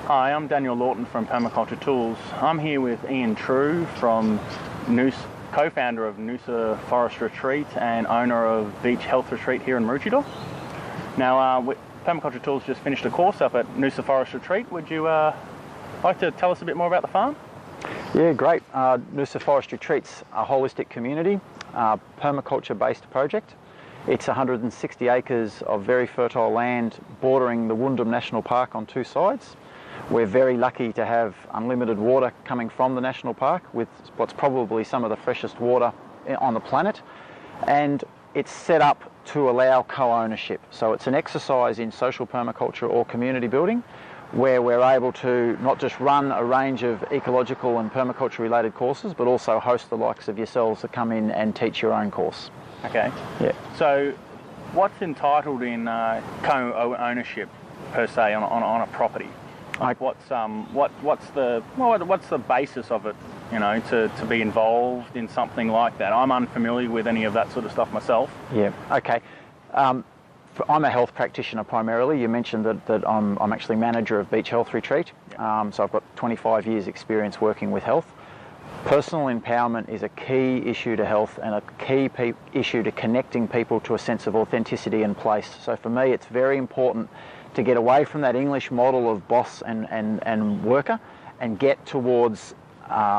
Hi, I'm Daniel Lawton from Permaculture Tools. I'm here with Ian Trew from co-founder of Noosa Forest Retreat and owner of Beach Health Retreat here in Maroochydore. Now, Permaculture Tools just finished a course up at Noosa Forest Retreat. Would you like to tell us a bit more about the farm? Yeah, great. Noosa Forest Retreat's a holistic community, permaculture-based project. It's 160 acres of very fertile land bordering the Woundum National Park on two sides. We're very lucky to have unlimited water coming from the national park with what's probably some of the freshest water on the planet. And it's set up to allow co-ownership. So it's an exercise in social permaculture or community building where we're able to not just run a range of ecological and permaculture related courses, but also host the likes of yourselves to come in and teach your own course. Okay. Yeah. So what's entitled in co-ownership per se on a property? Like what's the basis of it, you know, to be involved in something like that? I'm unfamiliar with any of that sort of stuff myself. Yeah, okay. I'm a health practitioner primarily. You mentioned that I'm actually manager of Beach Health Retreat. Yeah. So I've got 25 years experience working with health. Personal empowerment is a key issue to health and a key issue to connecting people to a sense of authenticity and place. So for me, it's very important to get away from that English model of boss and worker and get towards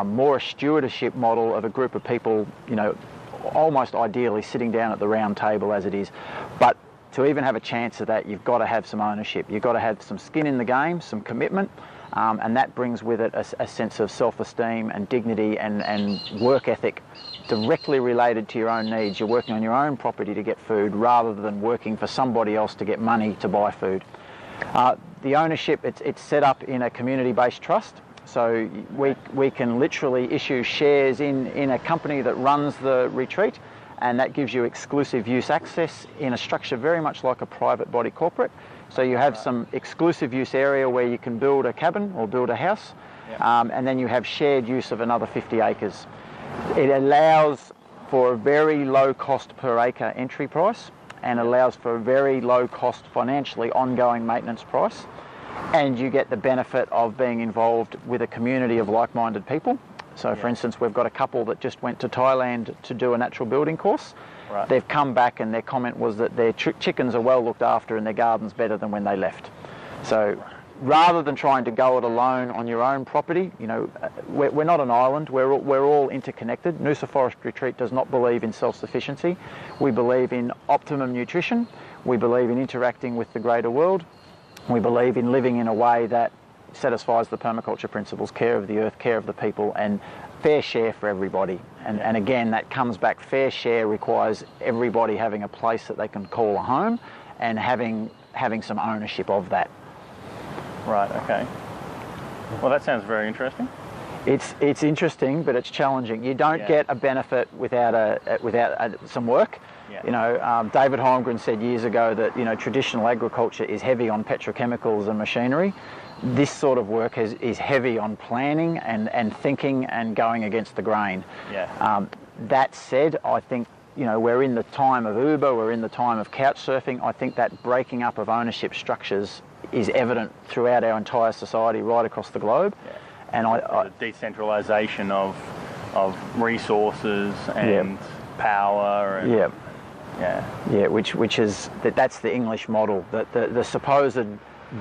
more a stewardship model of a group of people, you know, almost ideally sitting down at the round table as it is. But to even have a chance of that, you've got to have some ownership. You've got to have some skin in the game, some commitment, and that brings with it a sense of self-esteem and dignity and work ethic directly related to your own needs. You're working on your own property to get food rather than working for somebody else to get money to buy food. The ownership, it's set up in a community-based trust. So we can literally issue shares in a company that runs the retreat, and that gives you exclusive use access in a structure very much like a private body corporate. So you have some exclusive use area where you can build a cabin or build a house, and then you have shared use of another 50 acres. It allows for a very low cost per acre entry price and allows for a very low cost financially ongoing maintenance price. And you get the benefit of being involved with a community of like-minded people. So for instance, we've got a couple that just went to Thailand to do a natural building course. Right. They've come back and their comment was that their chickens are well looked after and their garden's better than when they left. So rather than trying to go it alone on your own property, you know, we're not an island, we're all interconnected. Noosa Forest Retreat does not believe in self-sufficiency. We believe in optimum nutrition. We believe in interacting with the greater world. We believe in living in a way that satisfies the permaculture principles, care of the earth, care of the people, and fair share for everybody. And again, that comes back, fair share requires everybody having a place that they can call a home and having some ownership of that. Right, okay. Well, that sounds very interesting. It's interesting, but it's challenging. You don't get a benefit without some work. Yeah. You know, David Holmgren said years ago that, you know, traditional agriculture is heavy on petrochemicals and machinery. This sort of work is heavy on planning and thinking and going against the grain. Yeah. That said, I think, you know, we're in the time of Uber, we're in the time of couch surfing. I think that breaking up of ownership structures is evident throughout our entire society right across the globe. Yeah. And the decentralisation of resources and power and which is that's the English model, that the supposed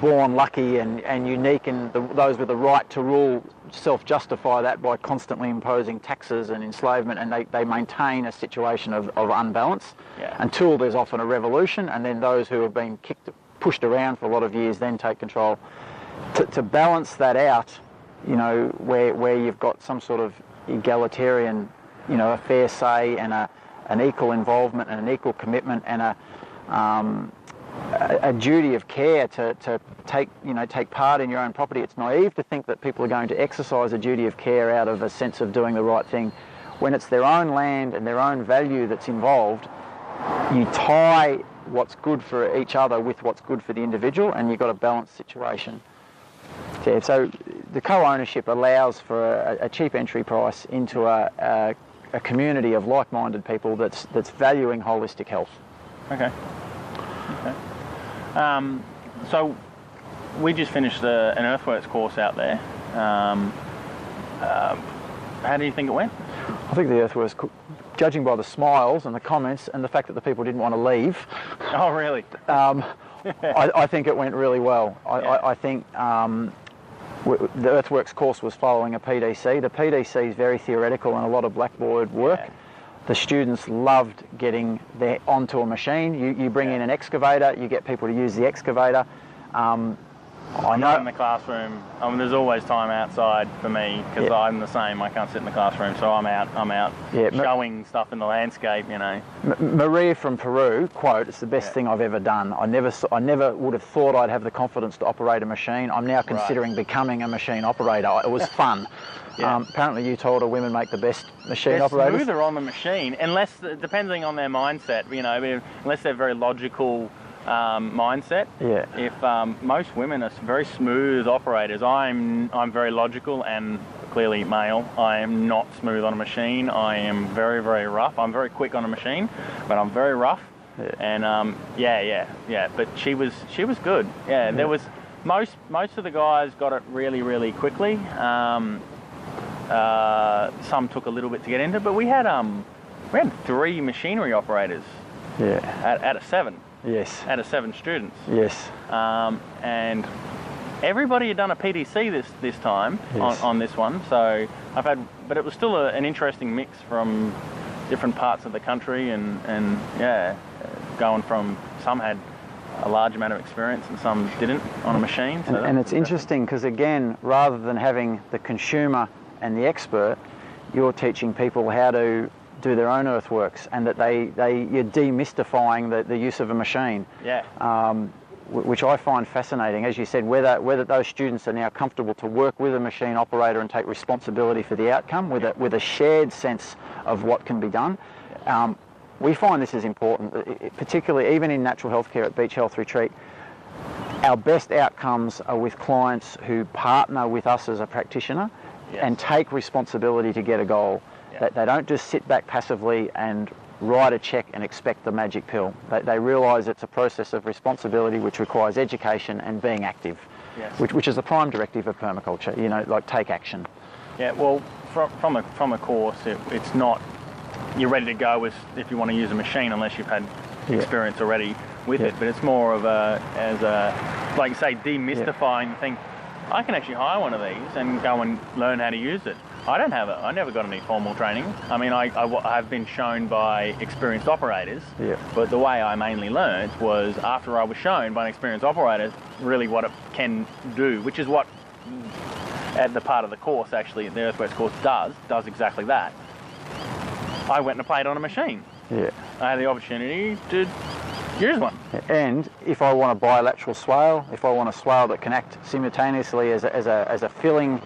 born lucky and unique and those with the right to rule self-justify that by constantly imposing taxes and enslavement, and they maintain a situation of unbalance until there's often a revolution, and then those who have been pushed around for a lot of years then take control. To balance that out, you know, where you've got some sort of egalitarian, you know, a fair say and an equal involvement and an equal commitment and a duty of care to take part in your own property. It's naive to think that people are going to exercise a duty of care out of a sense of doing the right thing. When it's their own land and their own value that's involved, you tie what's good for each other with what's good for the individual, and you've got a balanced situation. Yeah, so the co-ownership allows for a cheap entry price into a community of like-minded people that's valuing holistic health. Okay. So we just finished an Earthworks course out there. How do you think it went? I think the Earthworks, judging by the smiles and the comments and the fact that the people didn't want to leave. Oh, really? I think it went really well. I think the Earthworks course was following a PDC. The PDC is very theoretical and a lot of blackboard work. Yeah. The students loved getting there onto a machine. You bring in an excavator, you get people to use the excavator. I'm not in the classroom. I mean, there's always time outside for me because I'm the same. I can't sit in the classroom, so I'm out showing stuff in the landscape, you know. Maria from Peru, quote, "It's the best thing I've ever done. I never would have thought I'd have the confidence to operate a machine. I'm now considering becoming a machine operator. It was fun." Apparently you told her women make the best machine operators. They're smoother on the machine, depending on their mindset, you know, unless they're very logical mindset. Yeah. If most women are very smooth operators, I'm very logical and clearly male. I am not smooth on a machine. I am very, very rough. I'm very quick on a machine, but I'm very rough. Yeah. And But she was good. Yeah. There was most of the guys got it really, really quickly. Some took a little bit to get into, but we had 3 machinery operators. Yeah. Out of 7. Yes. Out of 7 students. Yes. And everybody had done a PDC this time on this one. So but it was still an interesting mix from different parts of the country, and going from some had a large amount of experience and some didn't on a machine. So and it's interesting because, again, rather than having the consumer and the expert, you're teaching people how to do their own earthworks, and that you're demystifying the use of a machine. Yeah. Which I find fascinating. As you said, whether those students are now comfortable to work with a machine operator and take responsibility for the outcome with a shared sense of what can be done. We find this is important, particularly even in natural health care at Beach Health Retreat. Our best outcomes are with clients who partner with us as a practitioner and take responsibility to get a goal. That they don't just sit back passively and write a check and expect the magic pill. They realise it's a process of responsibility which requires education and being active, which is the prime directive of permaculture, you know, like take action. Yeah, well, from a course, it's not you're ready to go if you want to use a machine unless you've had experience already with it, but it's more of like say, demystifying the thing. I can actually hire one of these and go and learn how to use it. I don't have it. I never got any formal training. I mean, I have been shown by experienced operators, but the way I mainly learned was after I was shown by an experienced operator really what it can do, which is what at the part of the course, actually, the Earthworks course does exactly that. I went and played on a machine. Yeah. I had the opportunity to use one. And if I want a bilateral swale, if I want a swale that can act simultaneously as a filling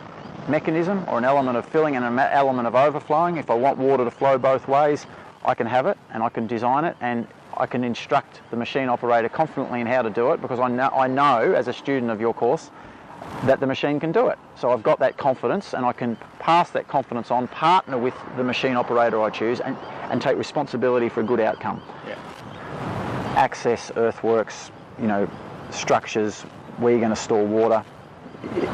mechanism, or an element of filling and an element of overflowing, if I want water to flow both ways, I can have it and I can design it, and I can instruct the machine operator confidently in how to do it, because I know as a student of your course that the machine can do it. So I've got that confidence, and I can pass that confidence on, partner with the machine operator I choose, and take responsibility for a good outcome. Yeah. Access, earthworks, you know, structures, where you're going to store water.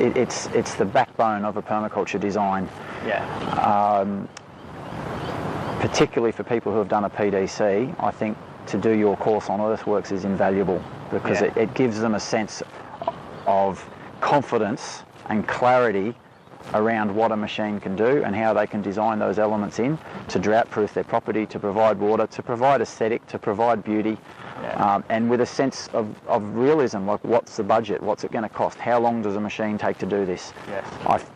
It's the backbone of a permaculture design. Yeah. Particularly for people who have done a PDC, I think to do your course on earthworks is invaluable, because it gives them a sense of confidence and clarity around what a machine can do and how they can design those elements in to drought-proof their property, to provide water, to provide aesthetic, to provide beauty, and with a sense of realism, like what's the budget, what's it going to cost, how long does a machine take to do this? Yes.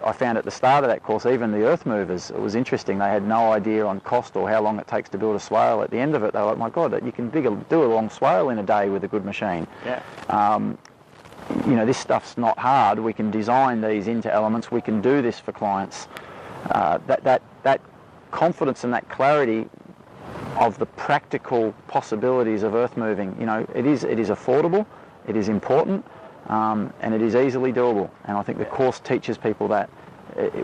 I found at the start of that course, even the earth movers, it was interesting, they had no idea on cost or how long it takes to build a swale. At the end of it, they were like, my God, you can do a long swale in a day with a good machine. Yeah. You know, this stuff's not hard. We can design these into elements. We can do this for clients. That confidence and that clarity of the practical possibilities of earth moving. You know, it is affordable, it is important, and it is easily doable. And I think the course teaches people that,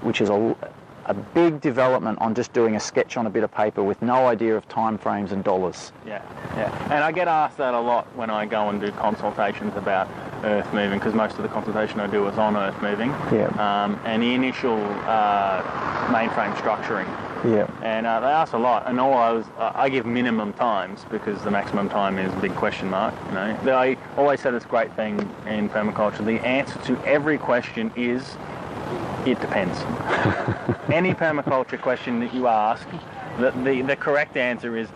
which is a big development on just doing a sketch on a bit of paper with no idea of time frames and dollars. Yeah, yeah. And I get asked that a lot when I go and do consultations about earth moving, because most of the consultation I do is on earth moving. Yeah. And the initial mainframe structuring. Yeah. And they ask a lot, and I give minimum times, because the maximum time is a big question mark. You know, I always say this great thing in permaculture: the answer to every question is, it depends. Any permaculture question that you ask, the correct answer is,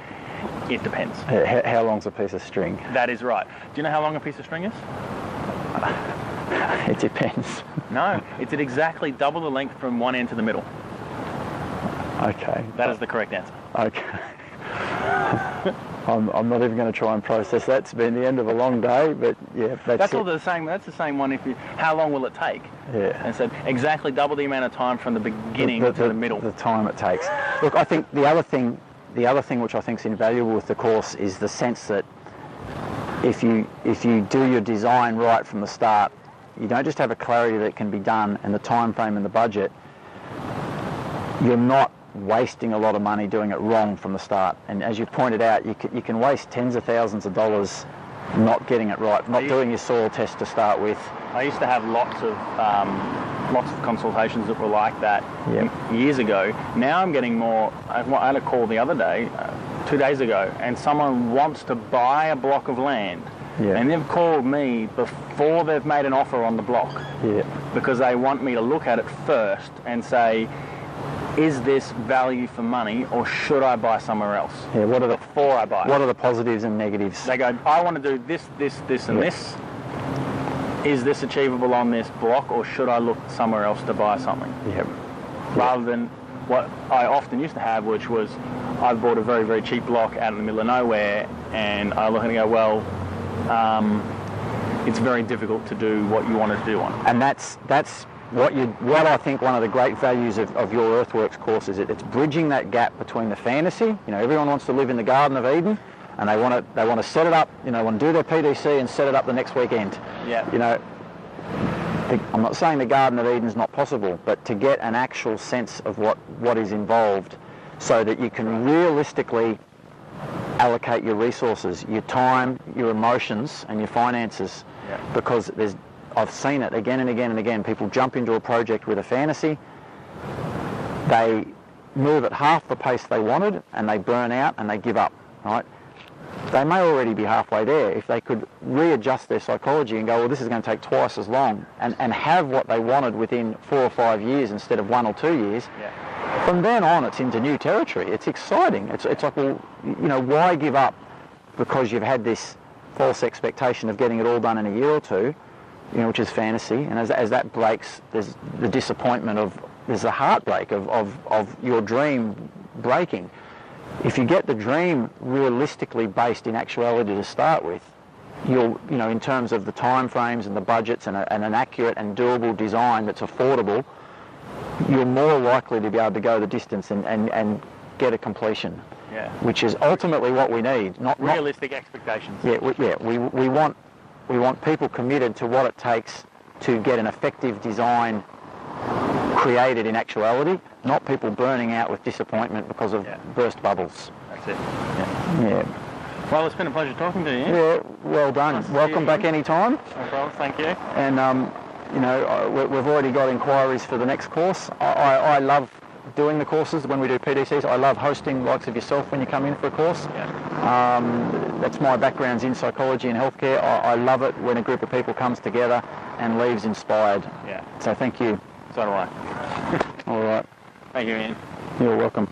it depends. How long's a piece of string? That is right. Do you know how long a piece of string is? It depends. No, it's at exactly double the length from one end to the middle. Okay. That is the correct answer. Okay. I'm not even going to try and process that. It's been the end of a long day, but yeah, that's all the same. That's the same one. How long will it take? Yeah. And so exactly double the amount of time from the beginning to the middle. The time it takes. Look, I think the other thing which I think is invaluable with the course is the sense that if you do your design right from the start, you don't just have a clarity that it can be done and the time frame and the budget. You're not wasting a lot of money doing it wrong from the start. And as you pointed out, you can waste tens of thousands of dollars not getting it right, not doing your soil test to start with. I used to have lots of consultations that were like that years ago. Now I'm getting more. I had a call the other day, 2 days ago, and someone wants to buy a block of land. Yeah. And they've called me before they've made an offer on the block. Yeah. Because they want me to look at it first and say, is this value for money, or should I buy somewhere else? Yeah, before I buy it. What are the positives and negatives? They go, I want to do this, and this. Is this achievable on this block, or should I look somewhere else to buy something? Yeah. Rather than what I often used to have, which was I bought a very, very cheap block out in the middle of nowhere, and I look and go, well, it's very difficult to do what you want to do on it. And that's what I think one of the great values of your Earthworks course is. It's bridging that gap between the fantasy. You know, everyone wants to live in the Garden of Eden, and they want to set it up. You know, want to do their PDC and set it up the next weekend. Yeah. You know, I'm not saying the Garden of Eden is not possible, but to get an actual sense of what is involved, so that you can realistically allocate your resources, your time, your emotions, and your finances. Yeah. Because I've seen it again and again and again. People jump into a project with a fantasy, they move at half the pace they wanted, and they burn out and they give up, right? They may already be halfway there. If they could readjust their psychology and go, well, this is going to take twice as long, and have what they wanted within 4 or 5 years instead of 1 or 2 years, from then on it's into new territory. It's exciting. It's like, well, you know, why give up because you've had this false expectation of getting it all done in a year or two, you know, which is fantasy, and as that breaks, there's the disappointment there's the heartbreak of your dream breaking. If you get the dream realistically based in actuality to start with, you know, in terms of the time frames and the budgets and an accurate and doable design that's affordable, you're more likely to be able to go the distance and get a completion. Yeah. Which is ultimately what we need. Not realistic expectations. Yeah, we want people committed to what it takes to get an effective design created in actuality, not people burning out with disappointment because of burst bubbles. That's it. Yeah. Well, it's been a pleasure talking to you. Yeah, well done. Nice. Welcome back any time. No problem, thank you. And, you know, we've already got inquiries for the next course. I love doing the courses when we do PDCs. I love hosting the likes of yourself when you come in for a course. Yeah. That's my background's in psychology and healthcare. I love it when a group of people comes together and leaves inspired. Yeah. So thank you. So do I. All right. Thank you, Ian. You're welcome.